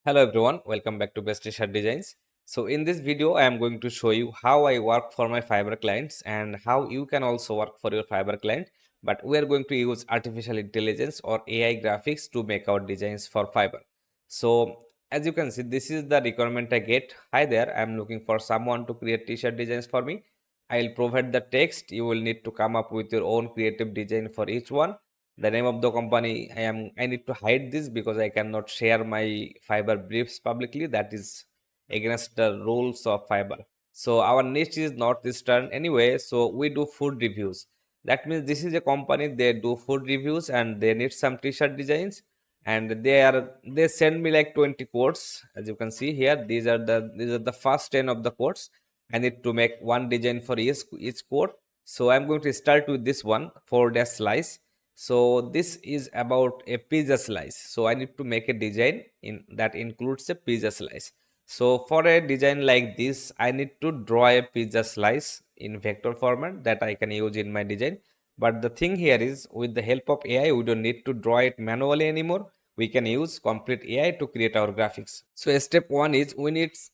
Hello everyone, welcome back to Best T-shirt Designs. So in this video, I am going to show you how I work for my Fiverr clients and how you can also work for your Fiverr client. But we are going to use artificial intelligence or AI graphics to make our designs for Fiverr. So as you can see, this is the requirement I get. Hi there, I am looking for someone to create T-shirt designs for me. I will provide the text. You will need to come up with your own creative design for each one. The name of the company, I need to hide this because I cannot share my Fiverr briefs publicly. That is against the rules of Fiverr. So our niche is northeastern anyway, so we do food reviews. That means this is a company, they do food reviews and they need some t-shirt designs, and they send me like 20 quotes. As you can see here, these are the first 10 of the quotes. I need to make one design for each quote. So I'm going to start with this one, 4 dash slice. So this is about a pizza slice. So I need to make a design in that includes a pizza slice. So for a design like this, I need to draw a pizza slice in vector format that I can use in my design. But the thing here is, with the help of AI, we don't need to draw it manually anymore. We can use complete AI to create our graphics. So step one is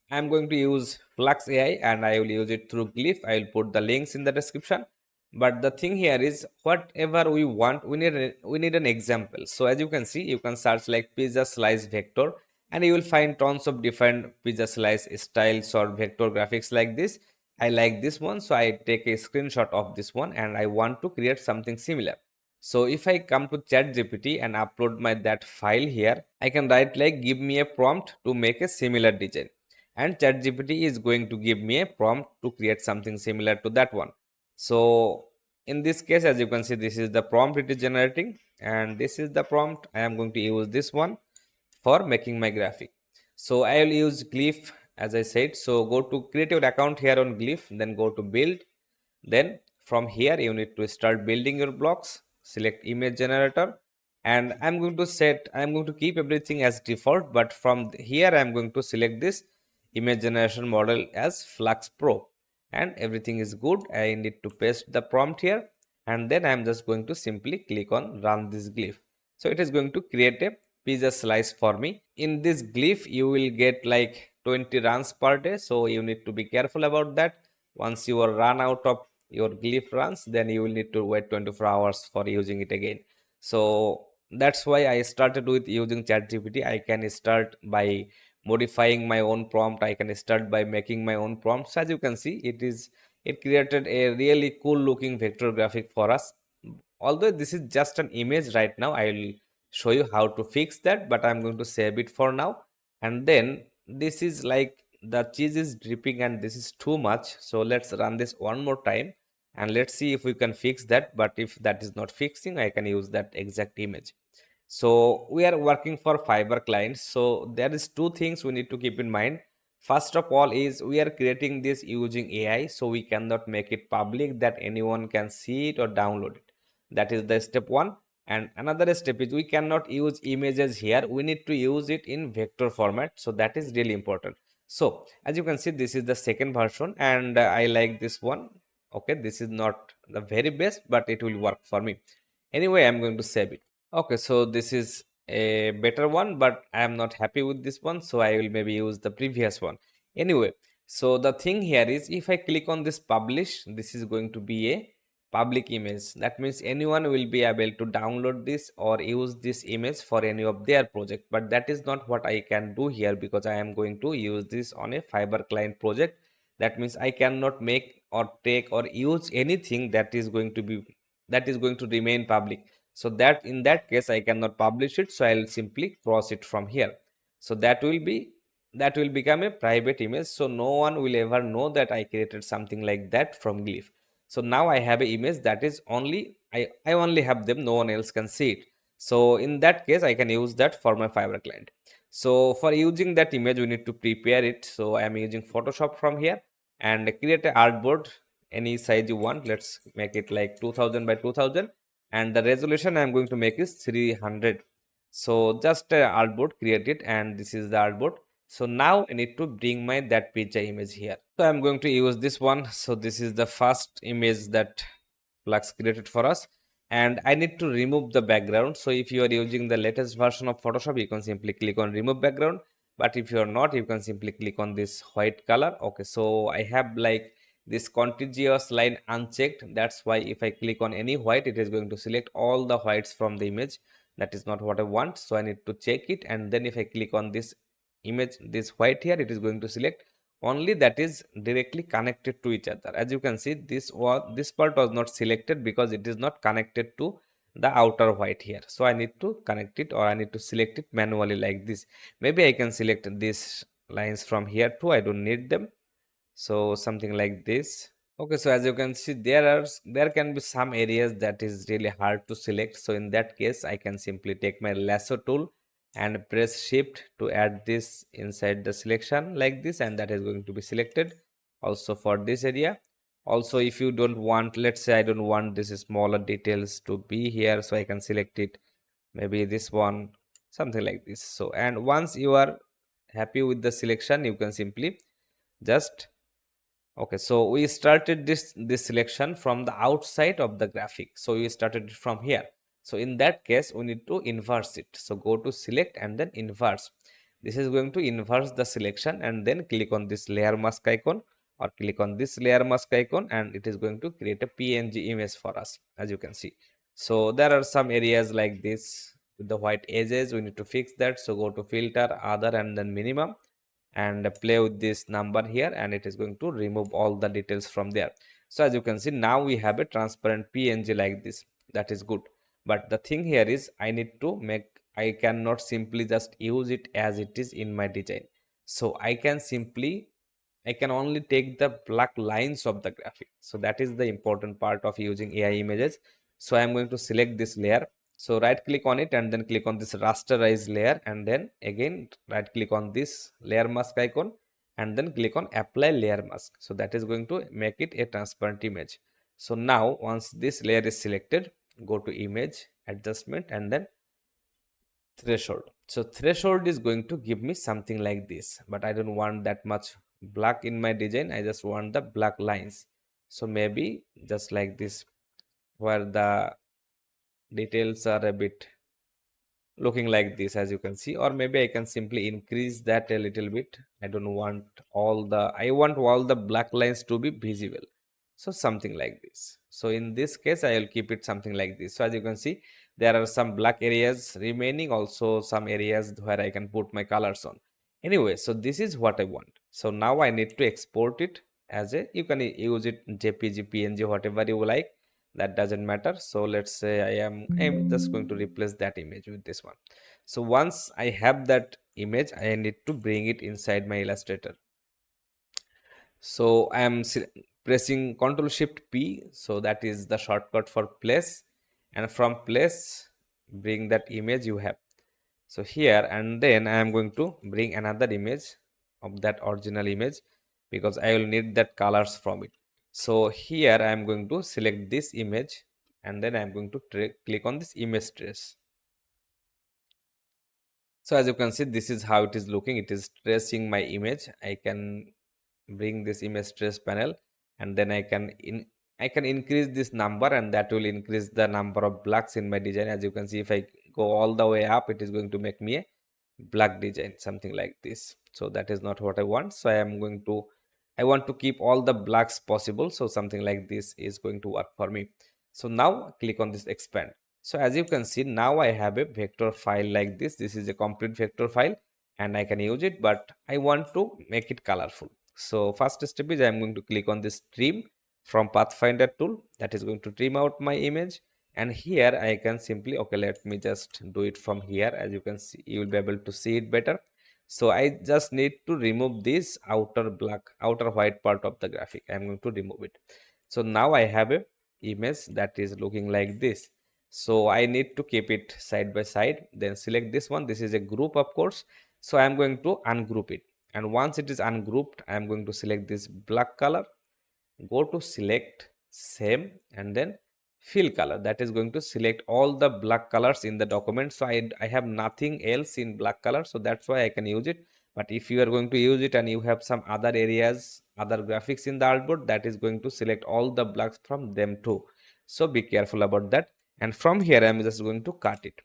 I'm going to use Flux AI and I will use it through Glyph. I will put the links in the description. But the thing here is, whatever we want, we need an example. So as you can see, you can search like pizza slice vector and you will find tons of different pizza slice styles or vector graphics like this. I like this one, so I take a screenshot of this one and I want to create something similar. So if I come to ChatGPT and upload my that file here, I can write like give me a prompt to make a similar design, and ChatGPT is going to give me a prompt to create something similar to that one. So in this case, as you can see, this is the prompt it is generating, and this is the prompt. I am going to use this one for making my graphic. So I will use Glyph as I said. So go to create your account here on Glyph, then go to build. Then from here you need to start building your blocks. Select image generator, and I'm going to keep everything as default, but from here I'm going to select this image generation model as Flux Pro, and everything is good. I need to paste the prompt here, and then I'm just going to simply click on run this Glyph. So it is going to create a pizza slice for me. In this Glyph you will get like 20 runs per day, so you need to be careful about that. Once you are run out of your Glyph runs, then you will need to wait 24 hours for using it again. So that's why I started with using ChatGPT. I can start by modifying my own prompt. I can start by making my own prompts. As you can see, it created a really cool looking vector graphic for us. Although this is just an image right now, I will show you how to fix that, but I'm going to save it for now. And then this is like the cheese is dripping and this is too much. So let's run this one more time and let's see if we can fix that. But if that is not fixing, I can use that exact image. So we are working for Fiverr clients. So there is two things we need to keep in mind. First of all is we are creating this using AI, so we cannot make it public that anyone can see it or download it. That is the step one. And another step is we cannot use images here. We need to use it in vector format. So that is really important. So as you can see, this is the second version and I like this one. Okay, this is not the very best, but it will work for me. Anyway, I'm going to save it. Okay, so this is a better one, but I am not happy with this one, so I will maybe use the previous one. Anyway, so the thing here is if I click on this publish, this is going to be a public image. That means anyone will be able to download this or use this image for any of their project. But that is not what I can do here because I am going to use this on a Fiverr client project. That means I cannot make or take or use anything that is going to remain public. So that in that case I cannot publish it, so I'll simply cross it from here. So that will become a private image, so no one will ever know that I created something like that from Glyph. So now I have an image that is only I only have them, no one else can see it. So in that case I can use that for my Fiverr client. So for using that image we need to prepare it. So I am using Photoshop from here and create a artboard any size you want. Let's make it like 2000 by 2000, and the resolution I'm going to make is 300. So just a artboard, create it, and this is the artboard. So now I need to bring my that picture image here. So I'm going to use this one. So this is the first image that Flux created for us, and I need to remove the background. So if you are using the latest version of Photoshop, you can simply click on remove background, But if you are not, you can simply click on this white color. Okay, so I have like this contiguous line unchecked. That's why if I click on any white, it is going to select all the whites from the image. That is not what I want, so I need to check it. And then if I click on this image, this white here, it is going to select only that is directly connected to each other. As you can see, this part was not selected because it is not connected to the outer white here. So I need to connect it, or I need to select it manually like this. Maybe I can select these lines from here too. I don't need them, so something like this. Okay, so as you can see, there can be some areas that is really hard to select. So in that case, I can simply take my lasso tool and press shift to add this inside the selection like this, and that is going to be selected also for this area. Also, if you don't want, let's say I don't want this smaller details to be here, so I can select it, maybe this one, something like this. So, and once you are happy with the selection, you can simply just okay, so we started this selection from the outside of the graphic. So we started it from here. So in that case, we need to inverse it. So go to select and then inverse. This is going to inverse the selection, and then click on this layer mask icon, or click on this layer mask icon, and it is going to create a PNG image for us, as you can see. So there are some areas like this with the white edges. We need to fix that. So go to filter, other, and then minimum, and play with this number here, and it is going to remove all the details from there. So as you can see, now we have a transparent PNG like this. That is good, but the thing here is I cannot simply just use it as it is in my design. So I can only take the black lines of the graphic. So that is the important part of using AI images. So I am going to select this layer. So right click on it and then click on this rasterize layer, and then again right click on this layer mask icon, and then click on apply layer mask. So that is going to make it a transparent image. So now once this layer is selected, go to image adjustment and then threshold. So threshold is going to give me something like this, but I don't want that much black in my design. I just want the black lines. So maybe just like this, where the details are a bit looking like this, as you can see. Or maybe I can simply increase that a little bit. I want all the black lines to be visible. So something like this. So in this case, I will keep it something like this. So as you can see, there are some black areas remaining, also some areas where I can put my colors on. Anyway, so this is what I want. So now I need to export it as a, you can use it JPG, PNG, whatever you like, that doesn't matter. So let's say I'm just going to replace that image with this one. So once I have that image, I need to bring it inside my illustrator. So I am pressing Ctrl Shift P, so that is the shortcut for place, and from place bring that image you have. So here, and then I am going to bring another image of that original image, because I will need that colors from it. So here I am going to select this image, and then I am going to click on this image trace. So as you can see, this is how it is looking. It is tracing my image. I can bring this image trace panel, and then I can increase this number, and that will increase the number of blacks in my design. As you can see, if I go all the way up, it is going to make me a black design, something like this. So that is not what I want. So I want to keep all the blacks possible. So something like this is going to work for me. So now click on this expand. So as you can see, now I have a vector file like this. This is a complete vector file, and I can use it, but I want to make it colorful. So first step is I am going to click on this trim from Pathfinder tool. That is going to trim out my image, and here I can simply, okay, let me just do it from here. As you can see, you will be able to see it better. So I just need to remove this outer white part of the graphic. I'm going to remove it. So now I have a image that is looking like this. So I need to keep it side by side, then select this one. This is a group, of course. So I'm going to ungroup it, and once it is ungrouped, I'm going to select this black color, go to select same, and then fill color. That is going to select all the black colors in the document. So I have nothing else in black color, so that's why I can use it. But if you are going to use it and you have some other areas, other graphics in the artboard, that is going to select all the blacks from them too. So be careful about that. And from here I'm just going to cut it.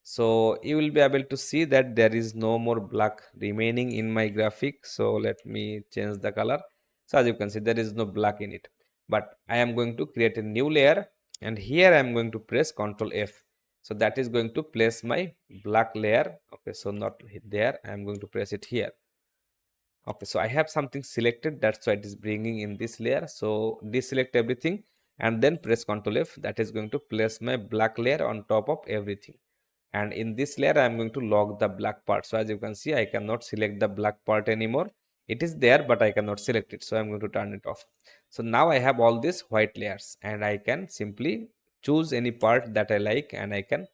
So you will be able to see that there is no more black remaining in my graphic. So let me change the color. So as you can see, there is no black in it, but I am going to create a new layer, and here I am going to press Ctrl F. So that is going to place my black layer. Okay, so not there, I am going to press it here. Okay, so I have something selected, that's why it is bringing in this layer. So deselect everything and then press Ctrl F. That is going to place my black layer on top of everything. And in this layer, I am going to lock the black part. So as you can see, I cannot select the black part anymore. It is there, but I cannot select it. So I'm going to turn it off. So now I have all these white layers, and I can simply choose any part that I like, and I can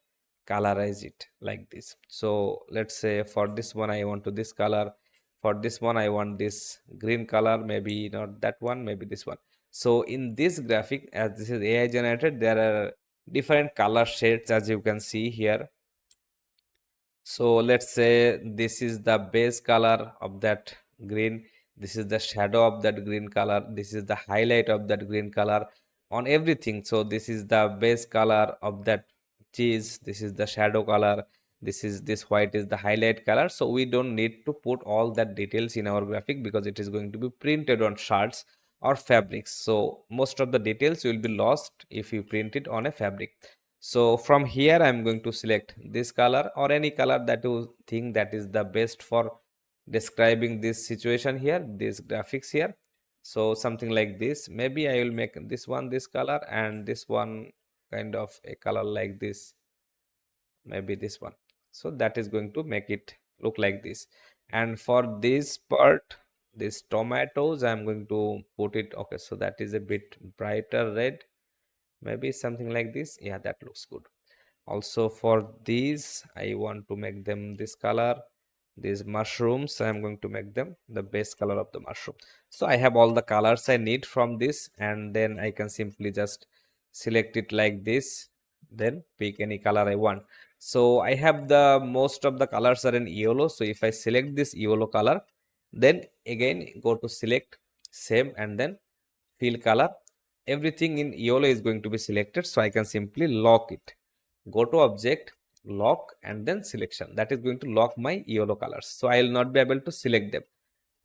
colorize it like this. So let's say for this one, I want to this color. For this one, I want this green color, maybe not that one, maybe this one. So in this graphic, as this is AI generated, there are different color shades, as you can see here. So let's say this is the base color of that green, this is the shadow of that green color, this is the highlight of that green color on everything. So this is the base color of that cheese, this is the shadow color, this white is the highlight color. So we don't need to put all that details in our graphic because it is going to be printed on shards or fabrics. So most of the details will be lost if you print it on a fabric. So from here, I'm going to select this color or any color that you think that is the best for describing this situation here, this graphics here. So something like this. Maybe I will make this one this color and this one kind of a color like this. Maybe this one. So that is going to make it look like this. And for this part, this tomatoes, I'm going to put it. Okay, so that is a bit brighter red. Maybe something like this. Yeah, that looks good. Also for these, I want to make them this color. These mushrooms, I am going to make them the base color of the mushroom. So I have all the colors I need from this, and then I can simply just select it like this, then pick any color I want. So I have the most of the colors are in yellow. So if I select this yellow color, then again go to select same and then fill color. Everything in yellow is going to be selected, so I can simply lock it. Go to object, lock, and then selection. That is going to lock my yellow colors, so I will not be able to select them.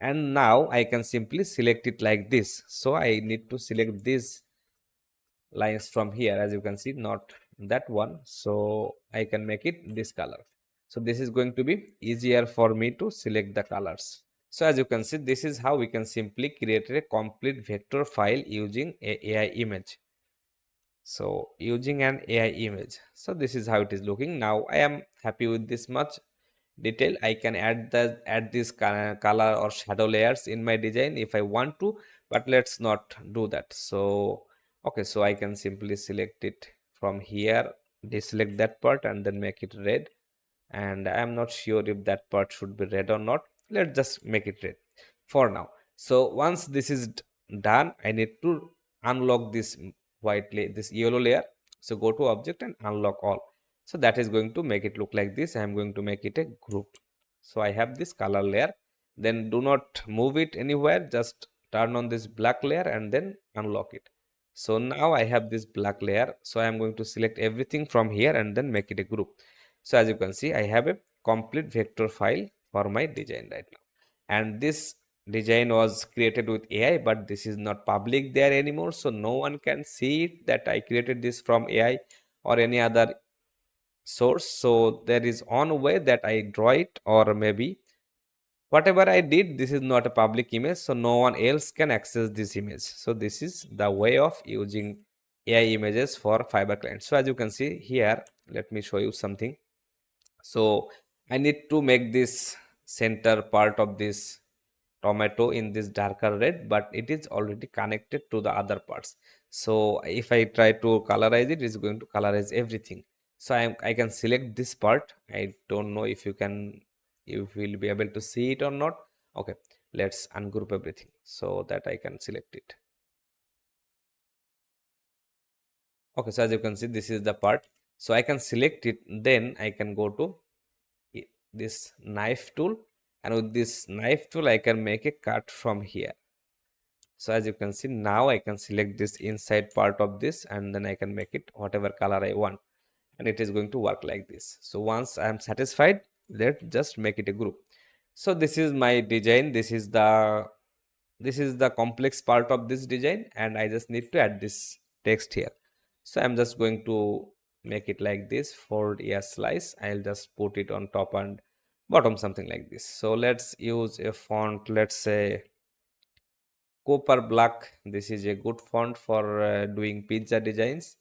And now I can simply select it like this. So I need to select these lines from here, as you can see, not that one. So I can make it this color. So this is going to be easier for me to select the colors. So as you can see, this is how we can simply create a complete vector file using a AI image. So using an AI image. So this is how it is looking. Now I am happy with this much detail. I can add this color or shadow layers in my design if I want to, but let's not do that. So okay, so I can simply select it from here, deselect that part and then make it red. And I am not sure if that part should be red or not. Let's just make it red for now. So once this is done, I need to unlock this this yellow layer. So go to object and unlock all. So that is going to make it look like this. I am going to make it a group. So I have this color layer, then do not move it anywhere, just turn on this black layer and then unlock it. So now I have this black layer, so I am going to select everything from here and then make it a group. So as you can see, I have a complete vector file for my design right now. And this design was created with AI, but this is not public there anymore. So no one can see it that I created this from AI or any other source. So there is one way that I draw it, or maybe whatever I did, this is not a public image. So no one else can access this image. So this is the way of using AI images for Fiverr clients. So as you can see here, let me show you something. So I need to make this center part of this tomato in this darker red, but it is already connected to the other parts. So if I try to colorize it, it's going to colorize everything. So I can select this part. I don't know if you can, if we'll be able to see it or not. Okay, let's ungroup everything so that I can select it. Okay, so as you can see, this is the part. So I can select it, then I can go to this knife tool, and with this knife tool I can make a cut from here. So as you can see, now I can select this inside part of this and then I can make it whatever color I want. and it is going to work like this. So once I am satisfied, let's just make it a group. So this is my design. This is the complex part of this design, and I just need to add this text here. So I'm just going to make it like this. Fold a slice. I'll just put it on top and bottom, something like this. So let's use a font. Let's say Copper Black. This is a good font for doing pizza designs,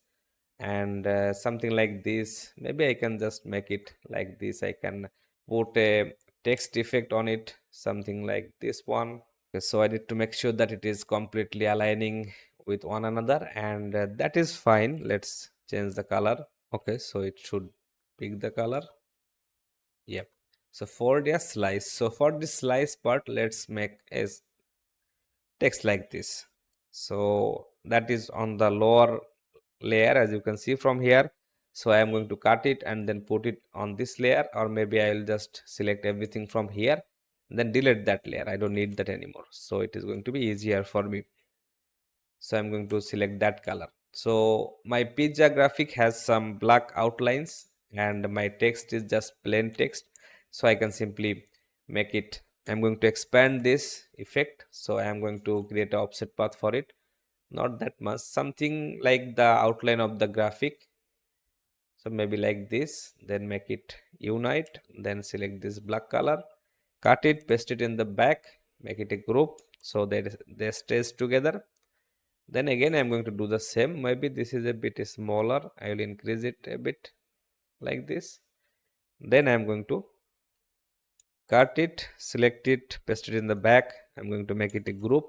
and something like this. Maybe I can just make it like this. I can put a text effect on it, something like this one. Okay, so I need to make sure that it is completely aligning with one another, and that is fine. Let's change the color. Okay, so it should pick the color. Yep. So for the slice, so for this slice part, let's make a text like this. So that is on the lower layer, as you can see from here. So I am going to cut it and then put it on this layer, or maybe I will just select everything from here, then delete that layer. I don't need that anymore. So it is going to be easier for me. So I'm going to select that color. So my pizza graphic has some black outlines and my text is just plain text. So I can simply make it. I'm going to expand this effect. So I am going to create an offset path for it. Not that much, something like the outline of the graphic. So maybe like this, then make it unite, then select this black color, cut it, paste it in the back, make it a group so that they stays together. Then again I'm going to do the same. Maybe this is a bit smaller. I will increase it a bit like this. Then I'm going to cut it, select it, paste it in the back. I'm going to make it a group.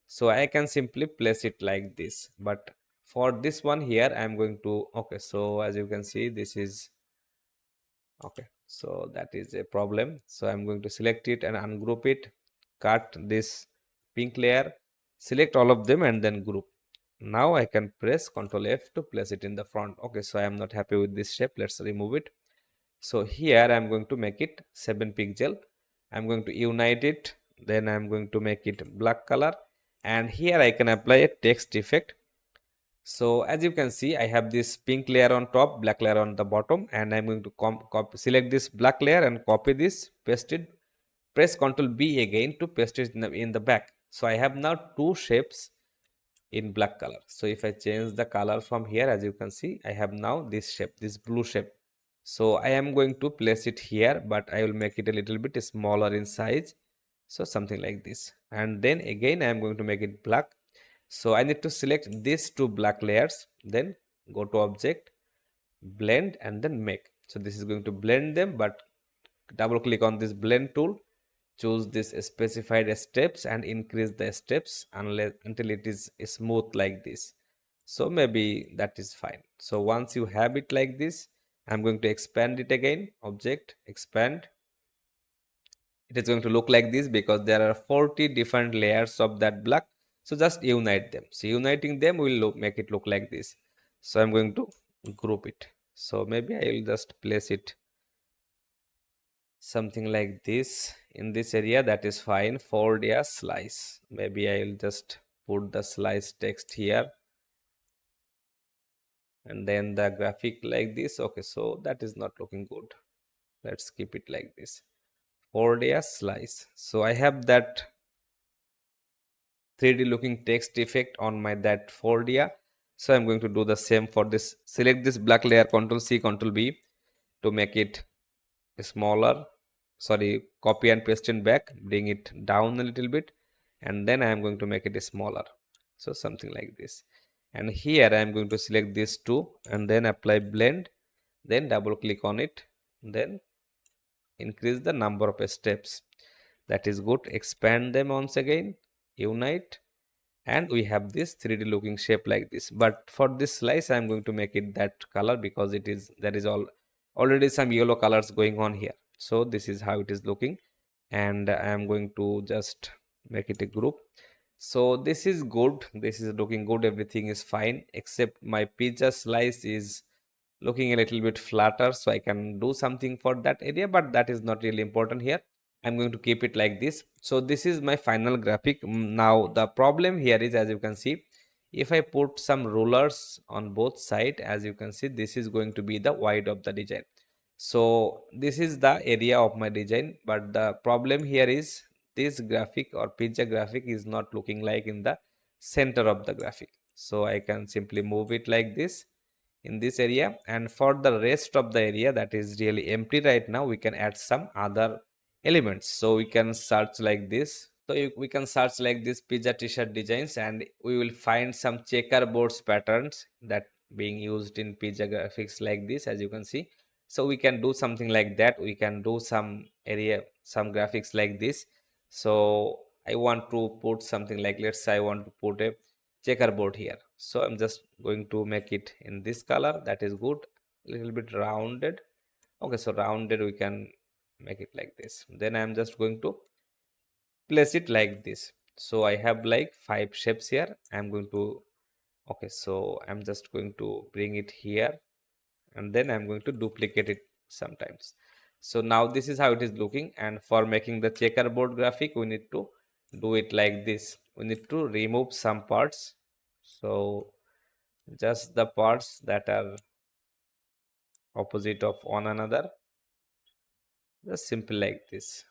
So I can simply place it like this. But for this one here, I'm going to, okay, so as you can see, this is, okay, so that is a problem. So I'm going to select it and ungroup it, cut this pink layer, select all of them and then group. Now I can press Ctrl F to place it in the front. Okay, so I am not happy with this shape. Let's remove it. So here I'm going to make it 7 pixel. I'm going to unite it. Then I'm going to make it black color. And here I can apply a text effect. So as you can see, I have this pink layer on top, black layer on the bottom, and I'm going to select this black layer and copy this, paste it, press Ctrl B again to paste it in the back. So I have now two shapes in black color. So if I change the color from here, as you can see, I have now this shape, this blue shape. So I am going to place it here, but I will make it a little bit smaller in size. So something like this. And then again, I am going to make it black. So I need to select these two black layers, then go to object, blend, and then make. So this is going to blend them, but double click on this blend tool, choose this specified steps and increase the steps until it is smooth like this. So maybe that is fine. So once you have it like this, I'm going to expand it again, object, expand. It is going to look like this because there are 40 different layers of that black. So just unite them. So uniting them will make it look like this. So I'm going to group it. So maybe I will just place it something like this in this area. That is fine. Fold a slice. Maybe I will just put the slice text here and then the graphic like this. Okay, so that is not looking good. Let's keep it like this. Fold a slice. So I have that 3D looking text effect on my that foldia. So I'm going to do the same for this. Select this black layer, Ctrl C, Ctrl B to make it smaller. Sorry, copy and paste it back, bring it down a little bit, and then I am going to make it smaller. So something like this. And here I am going to select these two and then apply blend, then double click on it, then increase the number of steps. That is good. Expand them once again, unite, and we have this 3D looking shape like this. But for this slice, I am going to make it that color because it is there is already some yellow colors going on here. So this is how it is looking, and I am going to just make it a group. So this is good. This is looking good. Everything is fine except my pizza slice is looking a little bit flatter, so I can do something for that area, but that is not really important here. I'm going to keep it like this. So this is my final graphic. Now the problem here is, as you can see, If I put some rulers on both sides, as you can see, this is going to be the wide of the design. So this is the area of my design, but the problem here is this graphic or picture graphic is not looking like in the center of the graphic. So I can simply move it like this in this area, and for the rest of the area that is really empty right now, we can add some other elements. So we can search like this. So we can search like this pizza t-shirt designs, and we will find some checkerboards patterns that being used in pizza graphics like this, as you can see. So we can do something like that. We can do some area, some graphics like this. So I want to put something like, let's say I want to put a checkerboard here. So I'm just going to make it in this color. That is good. A little bit rounded. Okay, so rounded we can make it like this. Then I'm just going to place it like this. So I have like 5 shapes here. I'm going to, okay, so I'm just going to bring it here, and then I'm going to duplicate it sometimes. So now this is how it is looking, and for making the checkerboard graphic we need to do it like this. We need to remove some parts. So just the parts that are opposite of one another, just simple like this.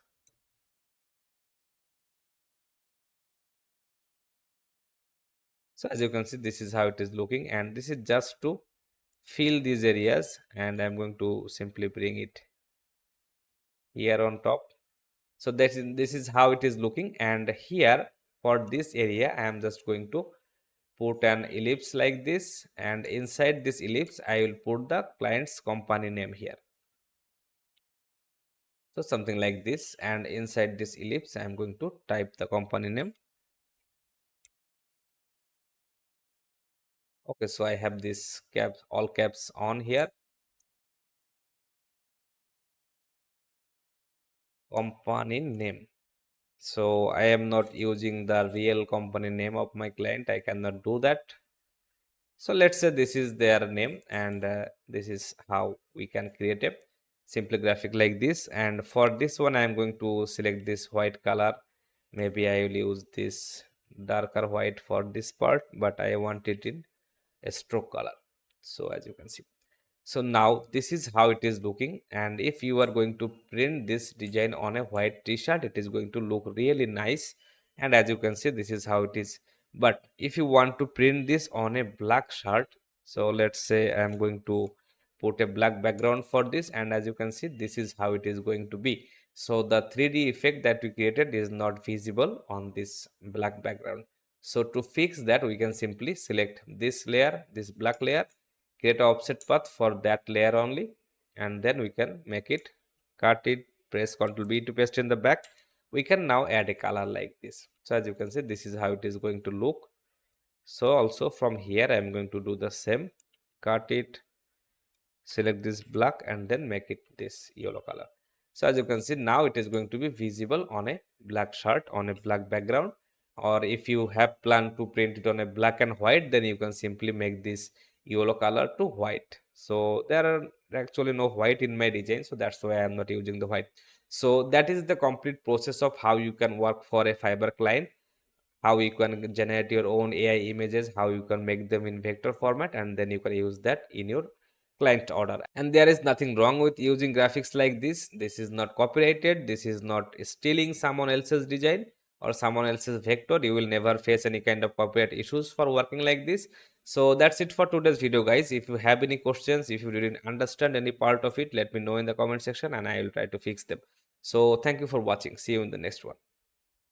So as you can see, this is how it is looking, and this is just to fill these areas, and I'm going to simply bring it here on top. So this is how it is looking, and here for this area I am just going to put an ellipse like this, and inside this ellipse I will put the client's company name here. So something like this, and inside this ellipse I am going to type the company name. Okay, so I have this caps, all caps on here, company name. So I am not using the real company name of my client. I cannot do that. So let's say this is their name, and this is how we can create a simple graphic like this. And for this one, I am going to select this white color. Maybe I will use this darker white for this part, but I want it in a stroke color. So as you can see. So now this is how it is looking, and if you are going to print this design on a white t-shirt, it is going to look really nice. And as you can see, this is how it is. But if you want to print this on a black shirt, so let's say I am going to put a black background for this, and as you can see, this is how it is going to be. So the 3D effect that we created is not visible on this black background. So to fix that, we can simply select this layer, this black layer, create an offset path for that layer only, and then we can make it, cut it, press Ctrl B to paste in the back. We can now add a color like this. So as you can see, this is how it is going to look. So also from here I am going to do the same, cut it, select this black, and then make it this yellow color. So as you can see, now it is going to be visible on a black shirt on a black background. Or if you have planned to print it on a black and white, then you can simply make this yellow color to white. So there are actually no white in my design, so that's why I am not using the white. So that is the complete process of how you can work for a Fiverr client, how you can generate your own AI images, how you can make them in vector format, and then you can use that in your client order. And there is nothing wrong with using graphics like this. This is not copyrighted. This is not stealing someone else's design or someone else's vector. You will never face any kind of copyright issues for working like this. So that's it for today's video, guys. If you have any questions, if you didn't understand any part of it, let me know in the comment section and I will try to fix them. So thank you for watching. See you in the next one.